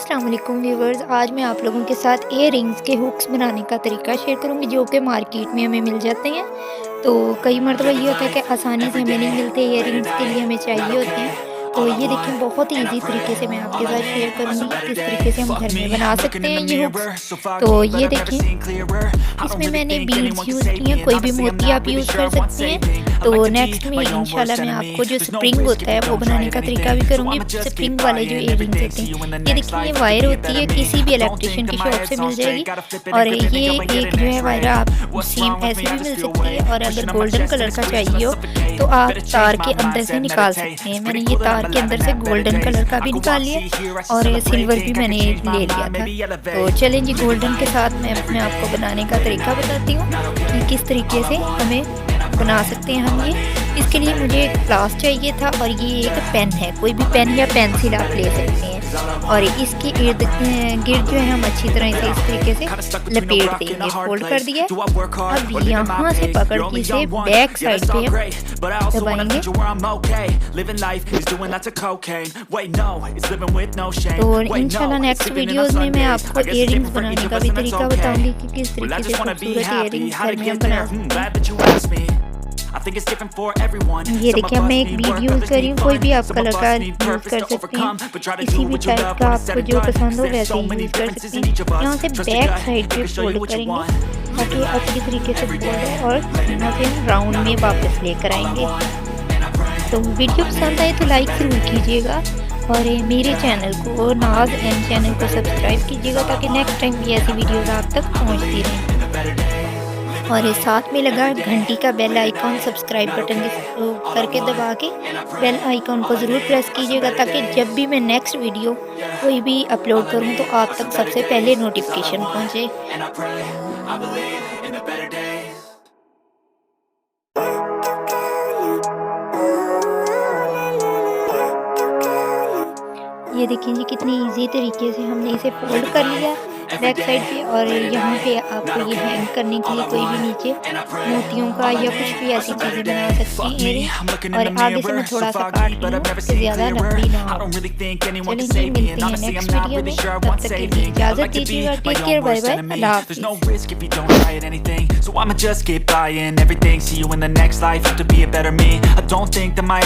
अस्सलाम वालेकुम व्यूवर्स, आज मैं आप लोगों के साथ ईयर रिंग्स के हुक्स बनाने का तरीका शेयर करूंगी जो कि मार्केट में हमें मिल जाते हैं। तो कई मरतबा ये होता है कि आसानी से हमें नहीं मिलते, ईयर रिंग्स के लिए हमें चाहिए होते हैं। तो ये देखें, बहुत ही ईजी तरीके से मैं आपके साथ शेयर करूंगी किस तरीके से हम घर में बना सकते हैं ये हुक्स। तो ये देखें, इसमें मैंने बीड्स यूज़ की हैं, कोई भी मोती आप यूज़ कर सकते हैं। तो नेक्स्ट में इंशाल्लाह मैं आपको जो स्प्रिंग होता है वो बनाने का तरीका भी करूँगी। स्प्रिंग वाले जो इयर रिंग्स होते हैं, ये देखिए, ये वायर होती है, किसी भी इलेक्ट्रिशियन की शॉप से मिल जाएगी। और ये एक जो है वायर आप सेम ऐसे भी मिल सकती है, और अगर गोल्डन कलर का चाहिए हो तो आप तार के अंदर से निकाल सकते हैं। मैंने ये तार के अंदर से गोल्डन कलर का भी निकाल लिया और सिल्वर भी मैंने ले लिया था। तो चलें जी, गोल्डन के साथ मैं आपको बनाने का तरीका बताती हूँ कि किस तरीके से हमें बना सकते हैं हम ये। इसके लिए मुझे एक ग्लास चाहिए था, और ये एक पेन है, कोई भी पेन या पेंसिल आप ले सकते हैं। और इसके इर्द गिर्द जो है हम अच्छी तरह से इस तरीके से लपेट देंगे। फोल्ड कर दिया। अब यहाँ से पकड़ के इसे बैक साइड पे हम दबाएंगे। तो इंशाल्लाह नेक्स्ट वीडियोस में मैं आपको इयररिंग्स बनाने का भी तरीका बताऊंगी कि किस तरीके से खूबसूरत इयररिंग्स घर में हम बना सकते हैं। ये देखिए, मैं एक बीड यूज़ कर रही हूँ, कोई भी आप कलर का यूज़ कर सकते हैं, किसी भी टाइप का आपको जो पसंद हो वैसे ही यूज़ कर सकते हैं। यहाँ से बैक साइड पे फोल्ड करेंगे ताकि अच्छी तरीके से फोल्ड हो, और यहाँ से हम राउंड में वापस लेकर आएंगे। तो वीडियो पसंद आए तो लाइक ज़रूर कीजिएगा, और मेरे चैनल को नाज एंड चैनल को सब्सक्राइब कीजिएगा ताकि नेक्स्ट टाइम भी ऐसी वीडियोज़ आप तक पहुँचती रहें। और इस साथ में लगा घंटी का बेल आइकॉन, सब्सक्राइब बटन करके दबा के बेल आइकॉन को ज़रूर प्रेस कीजिएगा ताकि जब भी मैं नेक्स्ट वीडियो कोई भी अपलोड करूं तो आप तक सबसे पहले नोटिफिकेशन पहुंचे। ये देखिए जी, कितनी इजी तरीके से हमने इसे फोल्ड कर लिया बैक साइड पे। और यहाँ पे आपको ये हैंग करने के लिए कोई भी नीचे मोतियों का या कुछ भी ऐसी चीज़ें बना सकते हैं इयररिंग। और आगे से मैं थोड़ा सा काट रही हूँ कि ज़्यादा लंबी ना हो। चलिए जी, मिलते हैं नेक्स्ट वीडियो में, तब तक के लिए इजाज़त दीजिएगा। टेक केयर, बाय बाय, अल्लाह हाफ़िज़। So I'ma just keep buying everything. See you in the next life, have to be a better me. I don't think that my